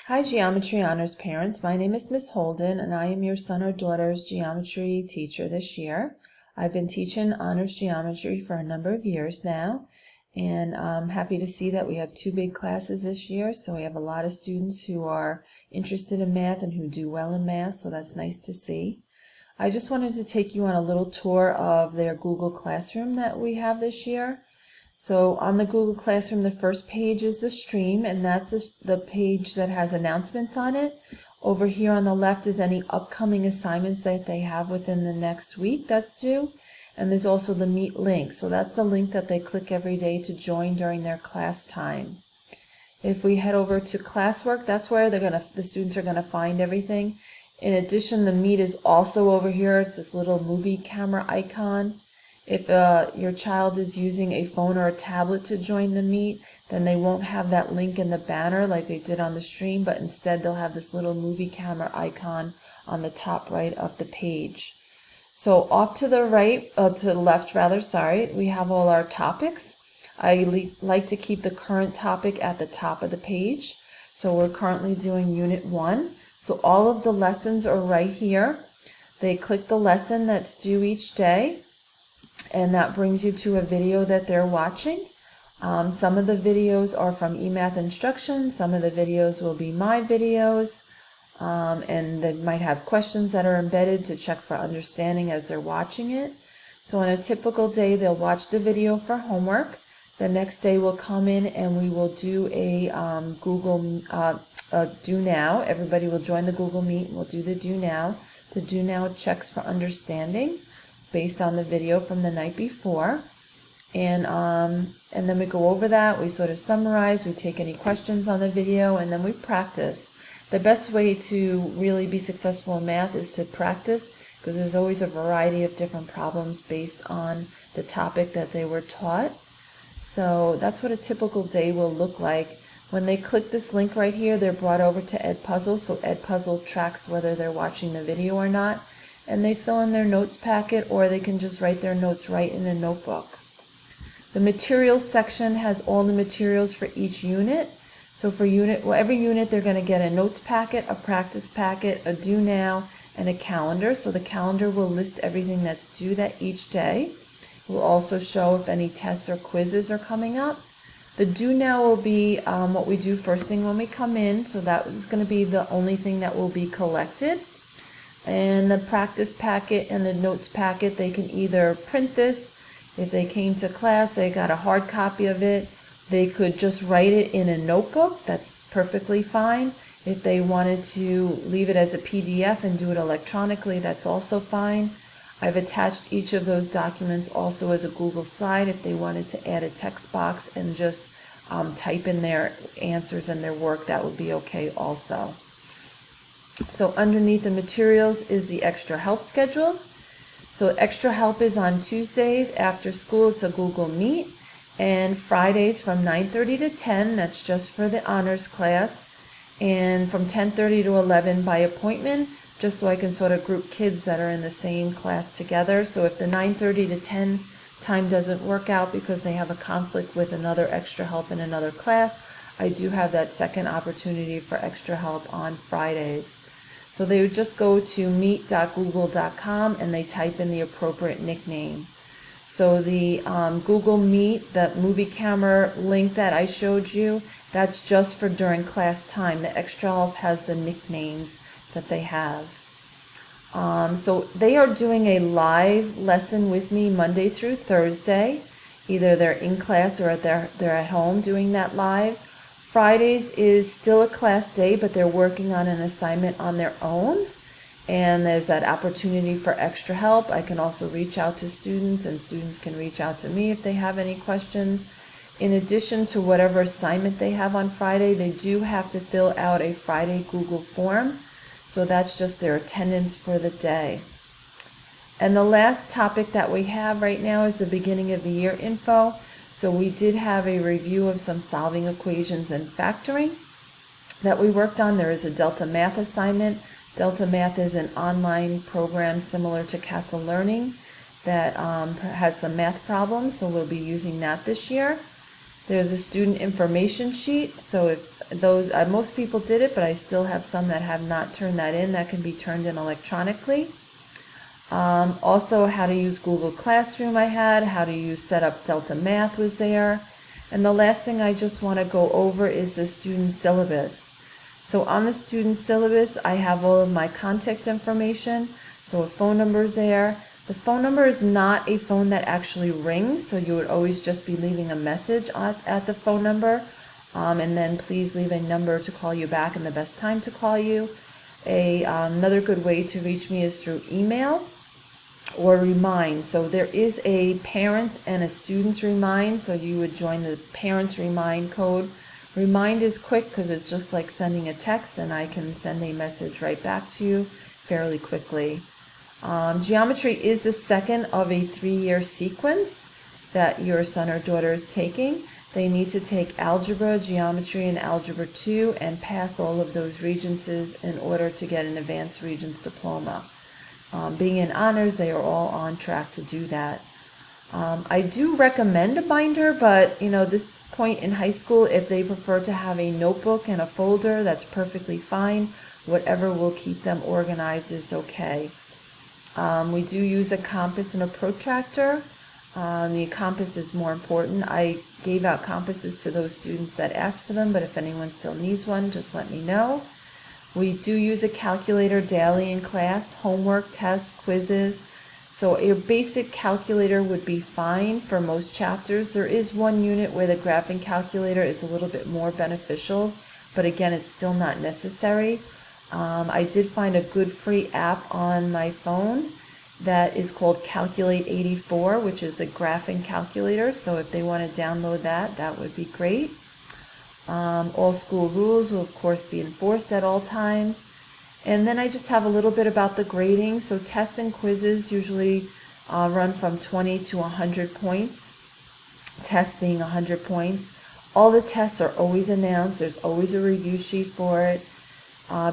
Hi, Geometry Honors parents. My name is Miss Holden, and I am your son or daughter's geometry teacher this year. I've been teaching honors geometry for a number of years now, and I'm happy to see that we have two big classes this year. So we have a lot of students who are interested in math and who do well in math, so that's nice to see. I just wanted to take you on a little tour of their Google Classroom that we have this year. So on the Google Classroom, the first page is the stream, and that's the page that has announcements on it. Over here on the left is any upcoming assignments that they have within the next week that's due. And there's also the Meet link. So that's the link that they click every day to join during their class time. If we head over to Classwork, that's where the students are gonna find everything. In addition, the Meet is also over here. It's this little movie camera icon. If your child is using a phone or a tablet to join the Meet, then they won't have that link in the banner like they did on the stream, but instead they'll have this little movie camera icon on the top right of the page. So off to the right, to the left rather, sorry, we have all our topics. I like to keep the current topic at the top of the page. So we're currently doing Unit 1. So all of the lessons are right here. They click the lesson that's due each day, and that brings you to a video that they're watching. Some of the videos are from eMath Instruction, some of the videos will be my videos, and they might have questions that are embedded to check for understanding as they're watching it. So on a typical day, they'll watch the video for homework. The next day we'll come in and we will do a Google Do Now. Everybody will join the Google Meet and we'll do the Do Now. The Do Now checks for understanding based on the video from the night before, and then we go over that, we sort of summarize, we take any questions on the video, and then we practice. The best way to really be successful in math is to practice, because there's always a variety of different problems based on the topic that they were taught. So that's what a typical day will look like. When they click this link right here, they're brought over to Edpuzzle, so Edpuzzle tracks whether they're watching the video or not, and they fill in their notes packet, or they can just write their notes right in a notebook. The materials section has all the materials for each unit. So for every unit they're going to get a notes packet, a practice packet, a do now, and a calendar. So the calendar will list everything that's due that each day. It will also show if any tests or quizzes are coming up. The do now will be what we do first thing when we come in, so that is going to be the only thing that will be collected. And the practice packet and the notes packet, they can either print this. If they came to class, they got a hard copy of it. They could just write it in a notebook. That's perfectly fine. If they wanted to leave it as a PDF and do it electronically, that's also fine. I've attached each of those documents also as a Google slide. If they wanted to add a text box and just type in their answers and their work, that would be okay also. So underneath the materials is the extra help schedule. So extra help is on Tuesdays after school. It's a Google Meet, and Fridays from 9:30 to 10. That's just for the honors class, and from 10:30 to 11 by appointment, just so I can sort of group kids that are in the same class together. So if the 9:30 to 10 time doesn't work out because they have a conflict with another extra help in another class, I do have that second opportunity for extra help on Fridays. So they would just go to meet.google.com and they type in the appropriate nickname. So the Google Meet, the movie camera link that I showed you, that's just for during class time. The extra help has the nicknames that they have. So they are doing a live lesson with me Monday through Thursday. Either they're in class or they're at home doing that live. Fridays is still a class day, but they're working on an assignment on their own, and there's that opportunity for extra help. I can also reach out to students, and students can reach out to me if they have any questions. In addition to whatever assignment they have on Friday, they do have to fill out a Friday Google form, so that's just their attendance for the day. And the last topic that we have right now is the beginning of the year info. So we did have a review of some solving equations and factoring that we worked on. There is a Delta Math assignment. Delta Math is an online program similar to Castle Learning that has some math problems, so we'll be using that this year. There's a student information sheet, so if those, most people did it, but I still have some that have not turned that in. That can be turned in electronically. Also, how to use Google Classroom I had, how to use set up Delta Math was there. And the last thing I just want to go over is the student syllabus. So on the student syllabus, I have all of my contact information. So a phone number is there. The phone number is not a phone that actually rings, so you would always just be leaving a message at the phone number. And then please leave a number to call you back and the best time to call you. Another good way to reach me is through email or Remind. So there is a parent and a student's Remind, so you would join the parent's Remind code. Remind is quick because it's just like sending a text, and I can send a message right back to you fairly quickly. Geometry is the second of a 3-year sequence that your son or daughter is taking. They need to take Algebra, Geometry, and Algebra 2 and pass all of those Regencies in order to get an Advanced Regents diploma. Being in honors, they are all on track to do that. I do recommend a binder, but this point in high school, if they prefer to have a notebook and a folder, that's perfectly fine. Whatever will keep them organized is okay. We do use a compass and a protractor. The compass is more important. I gave out compasses to those students that asked for them, but if anyone still needs one, just let me know. We do use a calculator daily in class, homework, tests, quizzes. So a basic calculator would be fine for most chapters. There is one unit where the graphing calculator is a little bit more beneficial, but again, it's still not necessary. I did find a good free app on my phone that is called Calculate 84, which is a graphing calculator. So if they want to download that, that would be great. All school rules will of course be enforced at all times. And then I just have a little bit about the grading. So tests and quizzes usually run from 20 to 100 points. Tests being 100 points. All the tests are always announced. There's always a review sheet for it.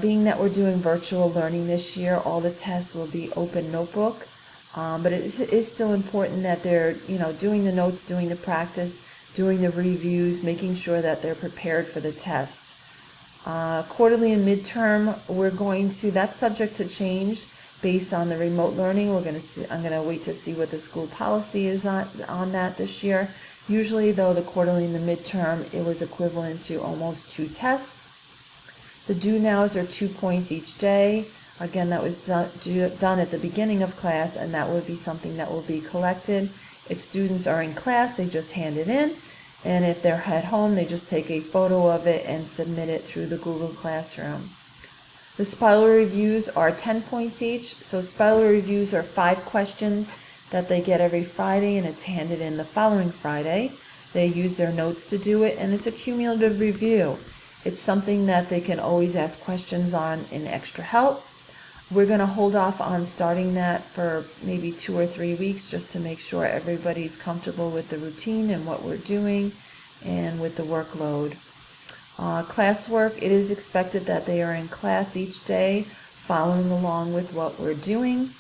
Being that we're doing virtual learning this year, all the tests will be open notebook. But it is still important that they're doing the notes, doing the practice, doing the reviews, making sure that they're prepared for the test. Quarterly and midterm, that's subject to change based on the remote learning. I'm going to wait to see what the school policy is on that this year. Usually though, the quarterly and the midterm, it was equivalent to almost 2 tests. The do nows are 2 points each day. Again, that was done at the beginning of class, and that would be something that will be collected. If students are in class, they just hand it in. And if they're at home, they just take a photo of it and submit it through the Google Classroom. The spiral reviews are 10 points each. So spiral reviews are 5 questions that they get every Friday, and it's handed in the following Friday. They use their notes to do it, and it's a cumulative review. It's something that they can always ask questions on in extra help. We're going to hold off on starting that for maybe 2 or 3 weeks just to make sure everybody's comfortable with the routine and what we're doing and with the workload. Classwork, it is expected that they are in class each day following along with what we're doing.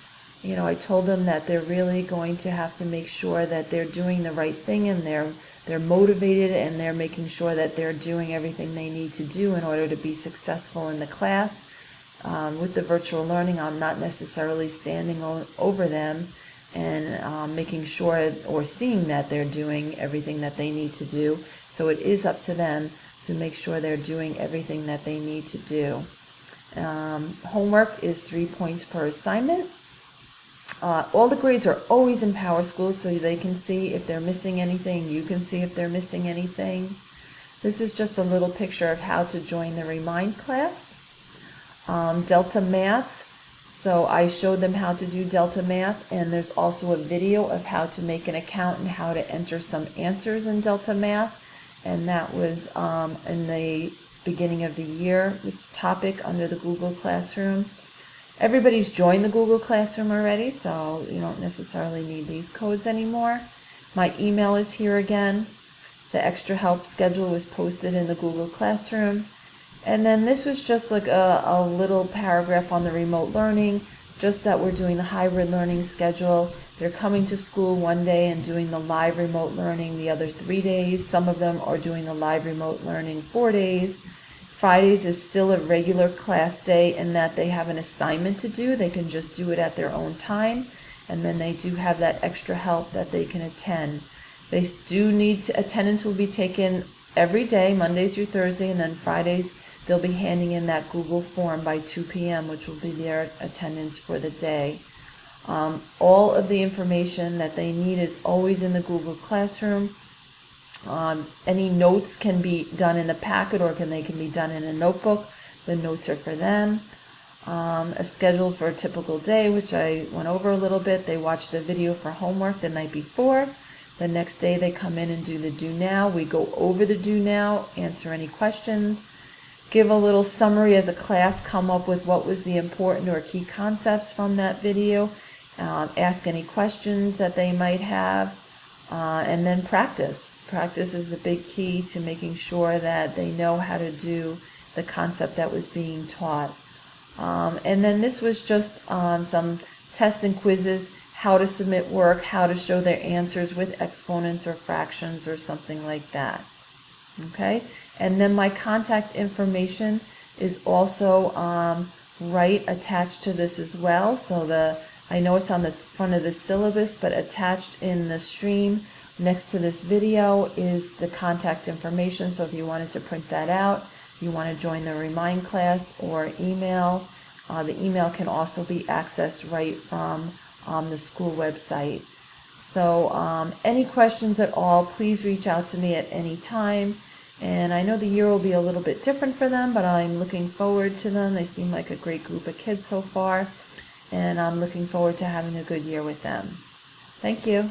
I told them that they're really going to have to make sure that they're doing the right thing, and they're motivated, and they're making sure that they're doing everything they need to do in order to be successful in the class. With the virtual learning, I'm not necessarily standing over them and making sure or seeing that they're doing everything that they need to do. So it is up to them to make sure they're doing everything that they need to do. Homework is 3 points per assignment. All the grades are always in Power School, so they can see if they're missing anything. You can see if they're missing anything. This is just a little picture of how to join the Remind class. Delta Math, so I showed them how to do Delta Math, and there's also a video of how to make an account and how to enter some answers in Delta Math, and that was in the beginning of the year. It's topic under the Google Classroom. Everybody's joined the Google Classroom already, so you don't necessarily need these codes anymore. My email is here again. The extra help schedule was posted in the Google Classroom. And then this was just like a little paragraph on the remote learning, just that we're doing the hybrid learning schedule. they're coming to school one day and doing the live remote learning the other 3 days. Some of them are doing the live remote learning 4 days. Fridays is still a regular class day in that they have an assignment to do. They can just do it at their own time, and then they do have that extra help that they can attend. They do need to, attendance will be taken every day, Monday through Thursday, and then Fridays they'll be handing in that Google form by 2 p.m., which will be their attendance for the day. All of the information that they need is always in the Google Classroom. Any notes can be done in the packet, or they can be done in a notebook. The notes are for them. A schedule for a typical day, which I went over a little bit. They watch the video for homework the night before. The next day they come in and do the do now. We go over the do now, answer any questions, give a little summary as a class, come up with what was the important or key concepts from that video, ask any questions that they might have, and then practice. Practice is the big key to making sure that they know how to do the concept that was being taught. And then this was just some tests and quizzes, how to submit work, how to show their answers with exponents or fractions or something like that. Okay, and then my contact information is also right attached to this as well. So I know it's on the front of the syllabus, but attached in the stream next to this video is the contact information. So if you wanted to print that out, you want to join the Remind class or email, the email can also be accessed right from the school website. So any questions at all, please reach out to me at any time. And I know the year will be a little bit different for them, but I'm looking forward to them. They seem like a great group of kids so far, and I'm looking forward to having a good year with them. Thank you.